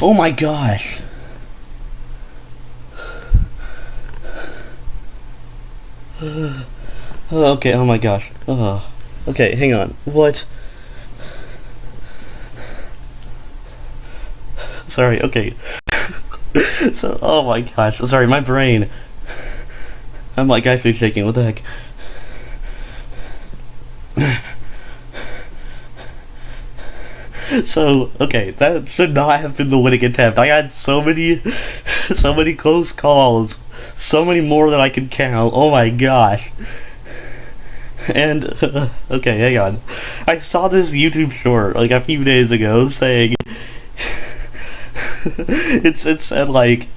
Oh my gosh. Okay, oh my gosh. Okay, hang on. What? Sorry, okay. So, oh my gosh. Sorry, my brain. I'm like actually shaking. What the heck? So, okay, that should not have been the winning attempt. I had so many close calls. So many more than I could count. Oh my gosh. And, okay, hang on. I saw this YouTube short, like, a few days ago, saying... it said, like...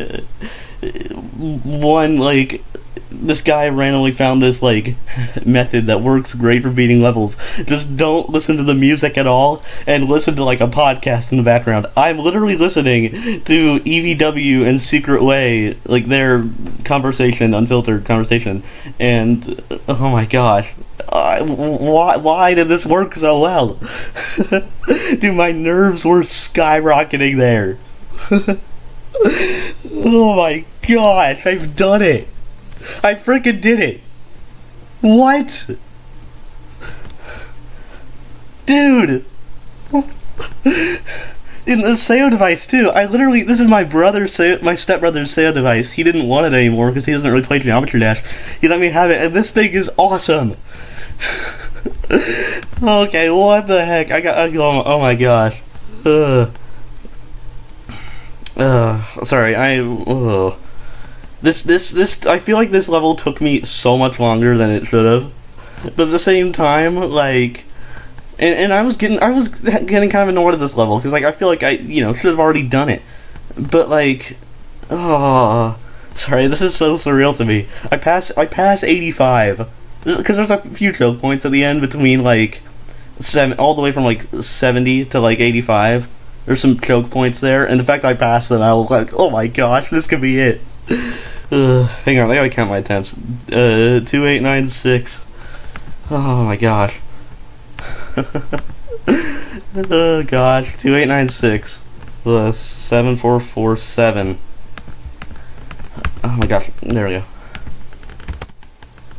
one, like... This guy randomly found this, like, method that works great for beating levels. Just don't listen to the music at all, and listen to, like, a podcast in the background. I'm literally listening to EVW and Secret Way, like, their conversation, unfiltered conversation, and, oh my gosh. Why did this work so well? Dude, my nerves were skyrocketing there. Oh my gosh, I've done it. I freaking did it! What? Dude! In the SEO device, too. I literally, this is my stepbrother's SEO device. He didn't want it anymore because he doesn't really play Geometry Dash. He let me have it, and this thing is awesome! Okay, what the heck? Oh my gosh. Sorry, This I feel like this level took me so much longer than it should have, but at the same time, like, and I was getting kind of annoyed at this level because, like, I feel like I should have already done it, but like, sorry, this is so surreal to me. I pass 85 because there's a few choke points at the end between like all the way from like 70 to like 85. There's some choke points there, and the fact I passed them, I was like, oh my gosh, this could be it. Hang on, I gotta count my attempts. 2896. Oh my gosh. Oh gosh, 2896 plus 7447. Oh my gosh, there we go.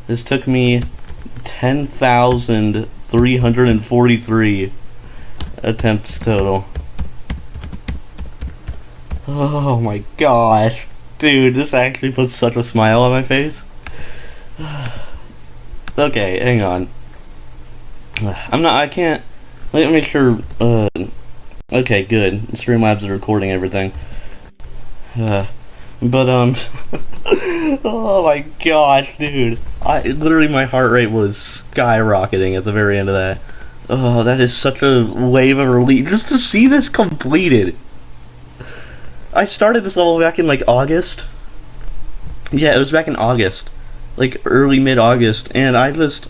This took me 10,343 attempts total. Oh my gosh. Dude, this actually puts such a smile on my face. Okay, hang on. I can't... Let me make sure... Okay, good. Streamlabs is recording everything. Oh my gosh, dude. Literally, my heart rate was skyrocketing at the very end of that. Oh, that is such a wave of relief. Just to see this completed. I started this level back in, like, August. Yeah, it was back in August. Like, early, mid-August. And I just...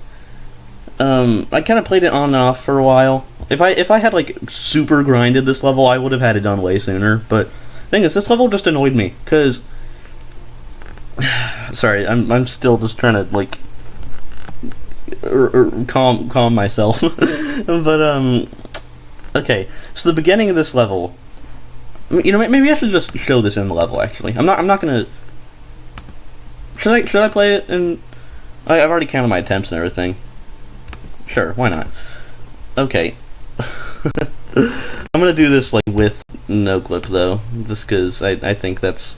I kind of played it on and off for a while. If I had, like, super grinded this level, I would have had it done way sooner. But the thing is, this level just annoyed me. Because... Sorry, I'm still just trying to, like... calm myself. But, okay. So the beginning of this level... maybe I should just show this in the level. Actually, I'm not gonna. Should I play it? And I've already counted my attempts and everything. Sure, why not? Okay. I'm gonna do this like with no clip though, just because I think that's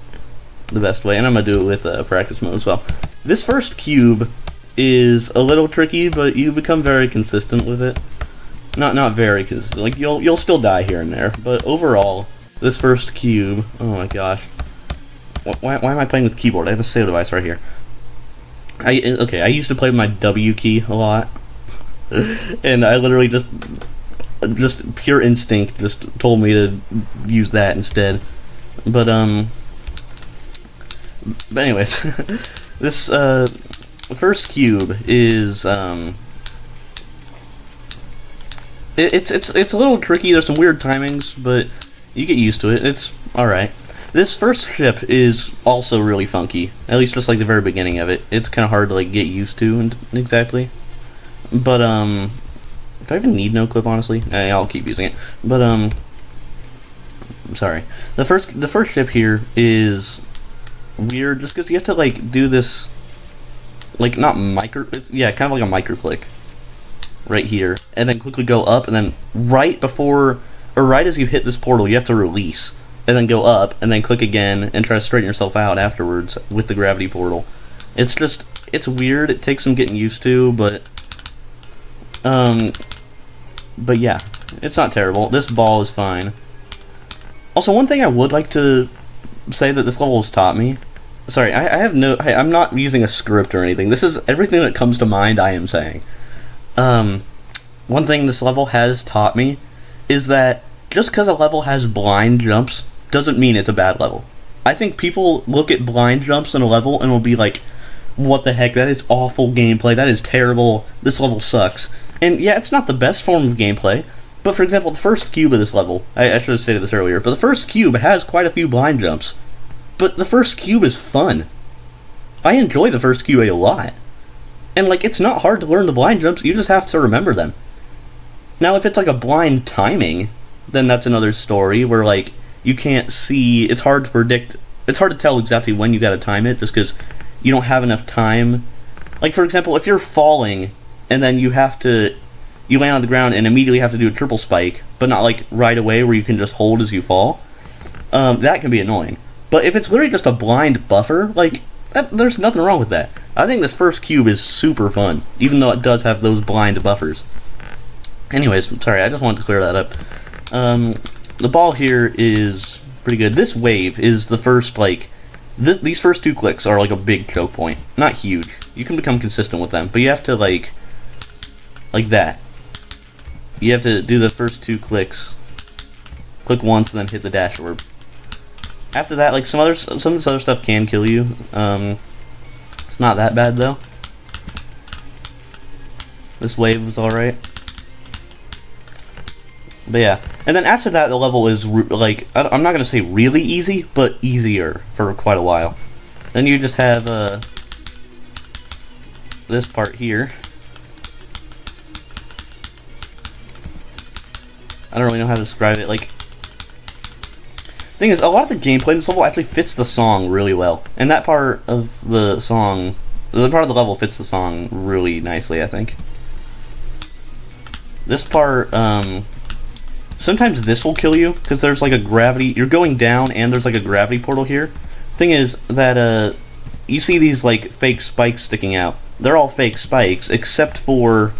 the best way, and I'm gonna do it with practice mode as well. This first cube is a little tricky, but you become very consistent with it. Not very, because like you'll still die here and there, but overall. This first cube, oh my gosh. Why am I playing with keyboard? I have a SEO device right here. I used to play with my W key a lot. And I literally just pure instinct just told me to use that instead. But anyways, this first cube is it's a little tricky. There's some weird timings, but you get used to it. It's alright. This first ship is also really funky. At least just like the very beginning of it. It's kind of hard to like get used to exactly. But do I even need no clip, honestly? I'll keep using it. But I'm sorry. The first ship here is weird, just because you have to like do this, like not micro, yeah, kind of like a micro click, right here, and then quickly go up, and then right before or right as you hit this portal, you have to release, and then go up, and then click again, and try to straighten yourself out afterwards with the gravity portal. It's weird. It takes some getting used to, but yeah, it's not terrible. This ball is fine. Also, one thing I would like to say that this level has taught me. Sorry, I'm not using a script or anything. This is everything that comes to mind. I am saying. One thing this level has taught me is that just because a level has blind jumps doesn't mean it's a bad level. I think people look at blind jumps in a level and will be like, what the heck, that is awful gameplay, that is terrible, this level sucks. And yeah, it's not the best form of gameplay, but for example, the first cube of this level, I should have stated this earlier, but the first cube has quite a few blind jumps. But the first cube is fun. I enjoy the first cube a lot. And like, it's not hard to learn the blind jumps, you just have to remember them. Now, if it's like a blind timing, then that's another story where like, you can't see, it's hard to predict, it's hard to tell exactly when you gotta time it, just because you don't have enough time. Like, for example, if you're falling, and then you land on the ground and immediately have to do a triple spike, but not like right away where you can just hold as you fall, that can be annoying. But if it's literally just a blind buffer, like, there's nothing wrong with that. I think this first cube is super fun, even though it does have those blind buffers. Anyways, sorry, I just wanted to clear that up. The ball here is pretty good. This wave is the first, like, these first two clicks are like a big choke point. Not huge. You can become consistent with them, but you have to, like that. You have to do the first two clicks. Click once and then hit the dash orb. After that, like, some of this other stuff can kill you. It's not that bad, though. This wave was alright. But yeah, and then after that, the level is like, I'm not gonna say really easy, but easier for quite a while. Then you just have this part here. I don't really know how to describe it. Like, thing is, a lot of the gameplay in this level actually fits the song really well, and that part of the song, the part of the level fits the song really nicely, I think. This part, sometimes this will kill you, because there's like a gravity, you're going down and there's like a gravity portal here. Thing is that, you see these like fake spikes sticking out. They're all fake spikes, except for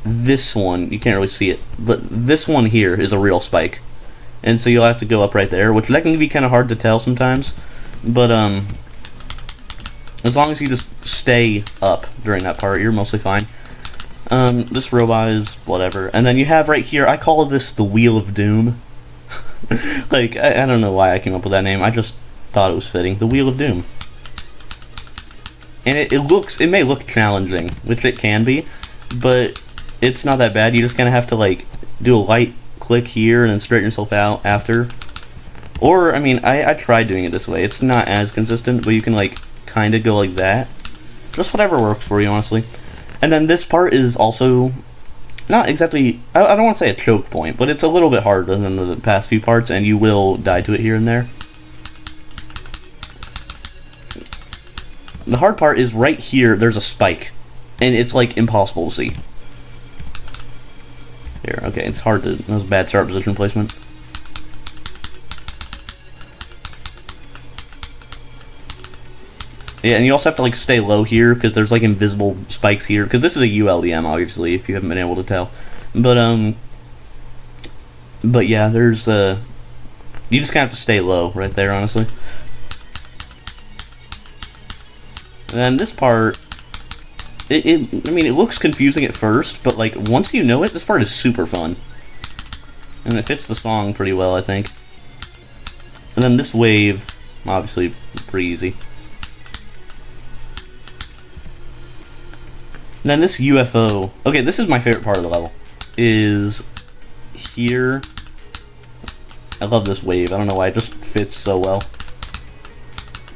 this one. You can't really see it, but this one here is a real spike. And so you'll have to go up right there, which that can be kind of hard to tell sometimes. But, as long as you just stay up during that part, you're mostly fine. This robot is whatever. And then you have right here, I call this the Wheel of Doom. Like, I don't know why I came up with that name. I just thought it was fitting. The Wheel of Doom. And it may look challenging, which it can be, but it's not that bad. You just kind of have to, like, do a light click here and then straighten yourself out after. Or, I mean, I tried doing it this way. It's not as consistent, but you can, like, kind of go like that. Just whatever works for you, honestly. And then this part is also not exactly, I don't want to say a choke point, but it's a little bit harder than the past few parts, and you will die to it here and there. The hard part is right here, there's a spike, and it's like impossible to see. Here, okay, it's hard to, that was bad start position placement. Yeah, and you also have to, like, stay low here, because there's, like, invisible spikes here. Because this is a ULDM, obviously, if you haven't been able to tell. But yeah, there's, you just kind of have to stay low right there, honestly. And then this part, I mean, it looks confusing at first, but, like, once you know it, this part is super fun. And it fits the song pretty well, I think. And then this wave, obviously, pretty easy. And then this UFO, okay, this is my favorite part of the level, is here. I love this wave, I don't know why, it just fits so well.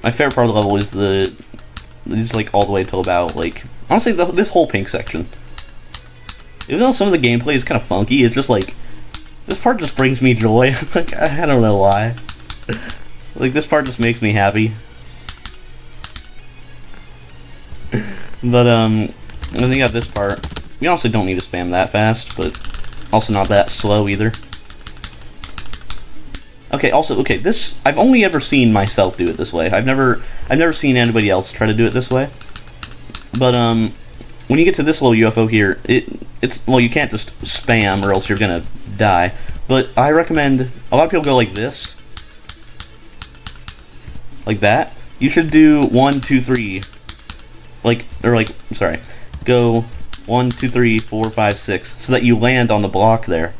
My favorite part of the level is it's like all the way till about, like, honestly, this whole pink section. Even though some of the gameplay is kind of funky, it's just like, This part just brings me joy. Like, I don't know why. Like, this part just makes me happy. But, and then you got this part. You honestly don't need to spam that fast, but also not that slow either. Okay, also, okay, this, I've only ever seen myself do it this way. I've never seen anybody else try to do it this way. But, when you get to this little UFO here, it's, well, you can't just spam or else you're gonna die. But I recommend, a lot of people go like this. Like that. You should do 1, 2, 3. Like, or like, sorry. Go 1, 2, 3, 4, 5, 6. So that you land on the block there.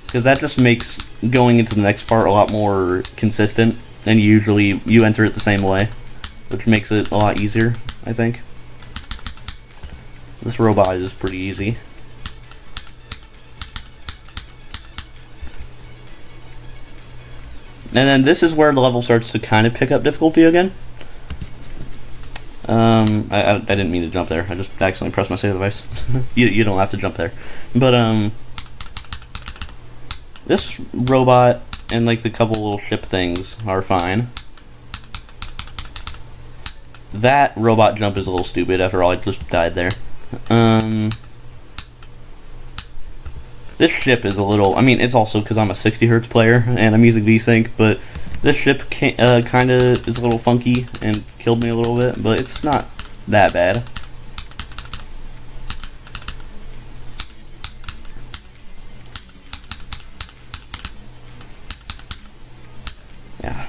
Because that just makes going into the next part a lot more consistent. And usually you enter it the same way. Which makes it a lot easier, I think. This robot is pretty easy. And then this is where the level starts to kind of pick up difficulty again. I didn't mean to jump there. I just accidentally pressed my save device. you don't have to jump there. But, this robot and, like, the couple little ship things are fine. That robot jump is a little stupid. After all, I just died there. This ship is a little, I mean, it's also because I'm a 60 Hz player and I'm using VSync, but this ship kind of is a little funky and killed me a little bit, but it's not that bad. Yeah.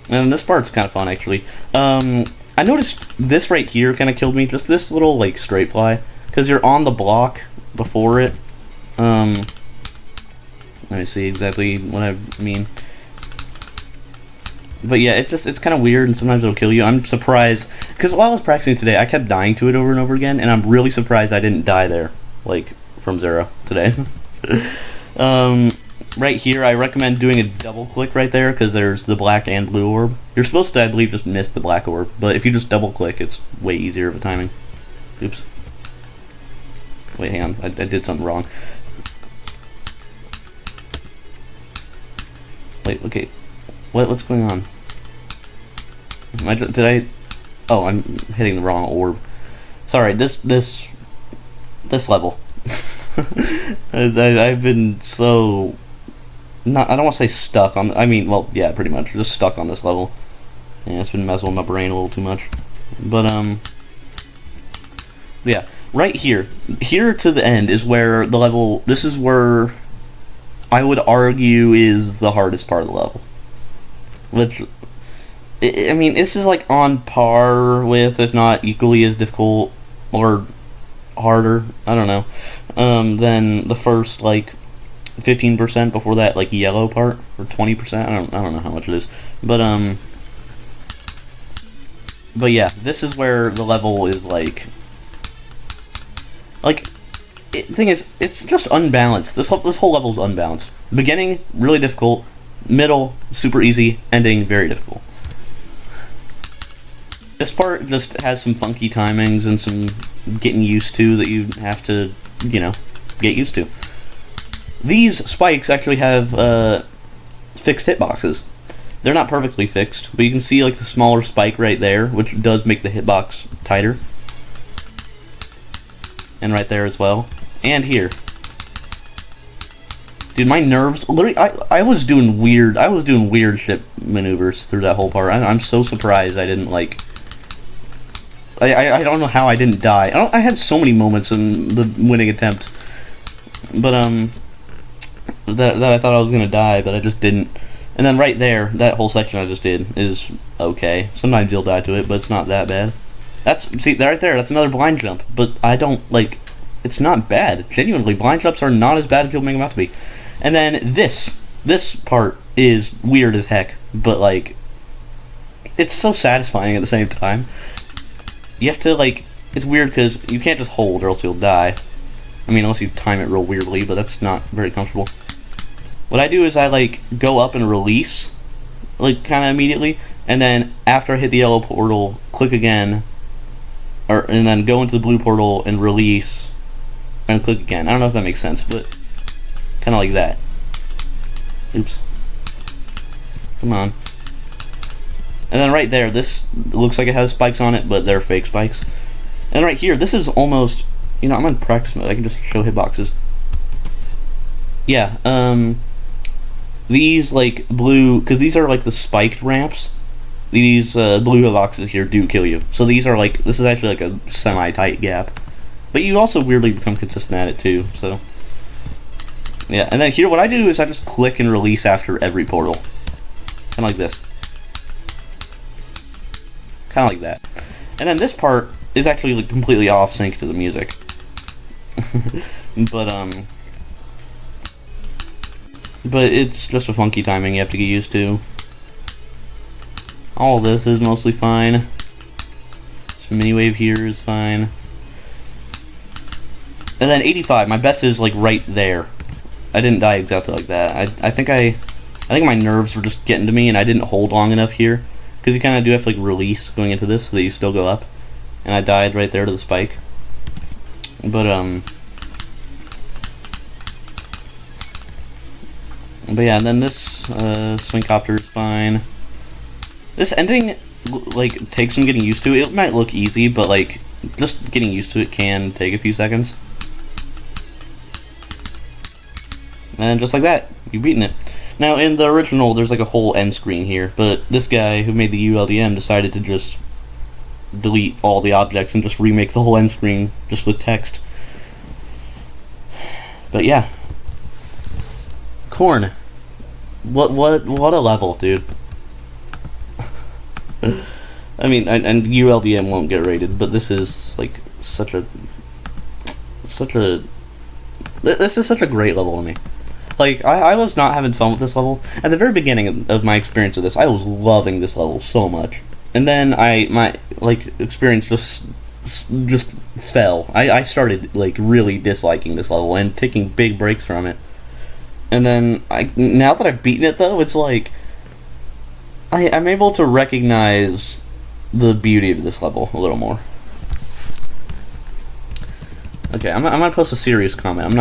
And this part's kind of fun, actually. I noticed this right here kind of killed me, just this little, like, straight fly, because you're on the block before it. Let me see exactly what I mean. But yeah, it's kind of weird, and sometimes it'll kill you. I'm surprised, because while I was practicing today, I kept dying to it over and over again, and I'm really surprised I didn't die there, like, from 0 today. Right here, I recommend doing a double click right there, because there's the black and blue orb. You're supposed to, I believe, just miss the black orb, but if you just double click, it's way easier of a timing. Oops. Wait, hang on, I did something wrong. Wait, okay. What's going on? Did I... Oh, I'm hitting the wrong orb. Sorry, this level. I've been so... I don't want to say stuck on... I mean, well, yeah, pretty much. Just stuck on this level. Yeah, it's been messing with my brain a little too much. But, yeah. Right here to the end is where the level, this is where I would argue is the hardest part of the level. Which, I mean, this is like on par with, if not equally as difficult, or harder, I don't know, than the first, like, 15% before that, like, yellow part, or 20%, I don't know how much it is, but yeah, this is where the level is, like, the thing is, it's just unbalanced. This whole level is unbalanced. Beginning, really difficult. Middle, super easy. Ending, very difficult. This part just has some funky timings and some getting used to that you have to, you know, get used to. These spikes actually have fixed hitboxes. They're not perfectly fixed, but you can see, like, the smaller spike right there, which does make the hitbox tighter. And right there as well. And here. Dude, my nerves, literally, I was doing weird ship maneuvers through that whole part. I'm so surprised I didn't, like, I don't know how I didn't die. I had so many moments in the winning attempt. But, that I thought I was gonna die, but I just didn't. And then right there, that whole section I just did is okay. Sometimes you'll die to it, but it's not that bad. See, right there, that's another blind jump, but I don't, like, it's not bad. Genuinely, blind jumps are not as bad as people make them out to be. And then this part is weird as heck, but, like, it's so satisfying at the same time. You have to, like, it's weird because you can't just hold or else you'll die. I mean, unless you time it real weirdly, but that's not very comfortable. What I do is I, like, go up and release, like, kind of immediately, and then after I hit the yellow portal, click again, and then go into the blue portal and release, and click again. I don't know if that makes sense, but Kind of like that. Oops. Come on. And then right there, this looks like it has spikes on it, but they're fake spikes. And right here, this is almost, you know, I'm on practice mode. I can just show hitboxes. Yeah, these like blue, because these are like the spiked ramps. These blue hitboxes here do kill you. So these are like, this is actually like a semi-tight gap. But you also weirdly become consistent at it too, so. Yeah, and then here what I do is I just click and release after every portal. Kind of like this. Kind of like that. And then this part is actually like completely off sync to the music. But it's just a funky timing you have to get used to. All this is mostly fine. This mini wave here is fine. And then 85, my best is like right there. I didn't die exactly like that. I think my nerves were just getting to me and I didn't hold long enough here. Because you kind of do have to like release going into this so that you still go up. And I died right there to the spike. But yeah, and then this swing copter is fine. This ending like takes some getting used to. It might look easy, but like just getting used to it can take a few seconds. And just like that, you've beaten it. Now in the original, there's like a whole end screen here, but this guy who made the ULDM decided to just delete all the objects and just remake the whole end screen just with text. But yeah. Khorne. What a level, dude. I mean, and ULDM won't get rated, but this is like this is such a great level to me. Like, I was not having fun with this level. At the very beginning of my experience with this, I was loving this level so much. And then my experience just fell. I started, like, really disliking this level and taking big breaks from it. And then, now that I've beaten it, though, it's like, I'm able to recognize the beauty of this level a little more. Okay, I'm gonna post a serious comment. I'm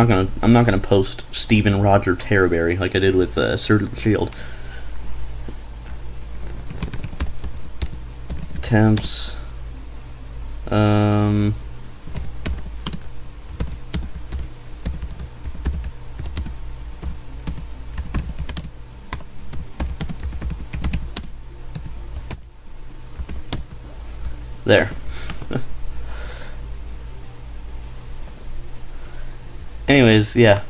not gonna post Steven Roger Terraberry like I did with Surge of the Shield. Attempts. There. Anyways, yeah.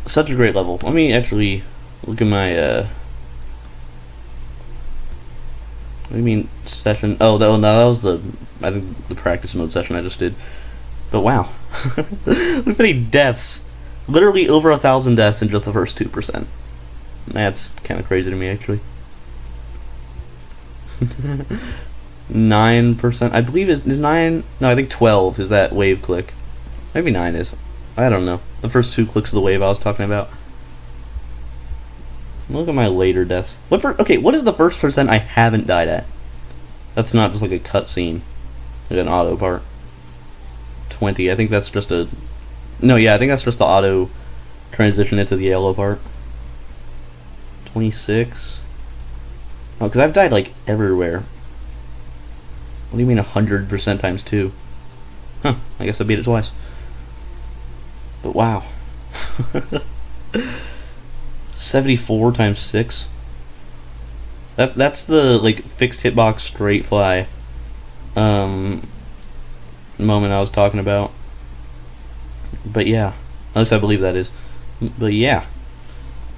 Such a great level. Let me actually look at my, what do you mean, session? Oh, no, that was I think, the practice mode session I just did. But wow. Look at many deaths. Literally over 1,000 deaths in just the first 2%. That's kind of crazy to me, actually. 9%, I believe is 9, no, I think 12 is that wave click. Maybe 9 is. I don't know. The first 2 clicks of the wave I was talking about. Look at my later deaths. Okay, what is the first percent I haven't died at? That's not just like a cutscene. Like an auto part. 20, I think that's just a... No, yeah, I think that's just the auto transition into the yellow part. 26. Oh, because I've died like everywhere. What do you mean 100% times 2? Huh, I guess I beat it twice. But wow. 74 times 6. That's the like fixed hitbox straight fly moment I was talking about. But yeah. At least I believe that is. But yeah.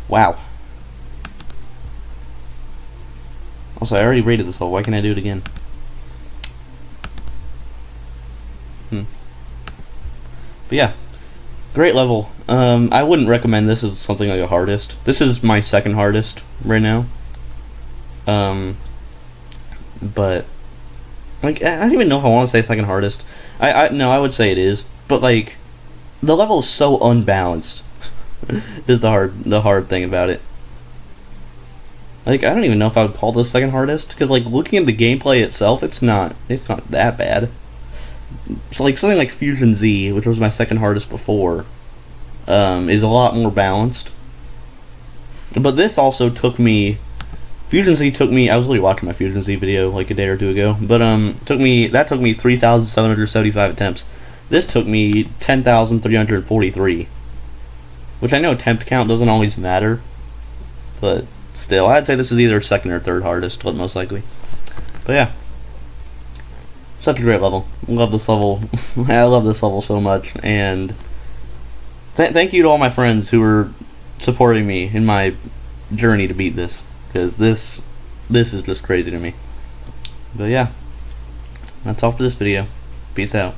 Wow. Also, I already rated this level. Why can't I do it again? But yeah. Great level. I wouldn't recommend this as something like a hardest. This is my second hardest right now. But like I don't even know if I want to say second hardest. No, I would say it is. But like the level is so unbalanced. Is the hard thing about it. Like I don't even know if I would call this second hardest because like looking at the gameplay itself, it's not that bad. So like something like Fusion Z, which was my second hardest before, is a lot more balanced. But this also took me... Fusion Z took me... I was really watching my Fusion Z video like a day or two ago. But took me 3,775 attempts. This took me 10,343. Which I know attempt count doesn't always matter. But still, I'd say this is either second or third hardest, most likely. But yeah. Such a great level. Love this level. I love this level so much. And thank you to all my friends who were supporting me in my journey to beat this, because this is just crazy to me. But yeah, that's all for this video. Peace out.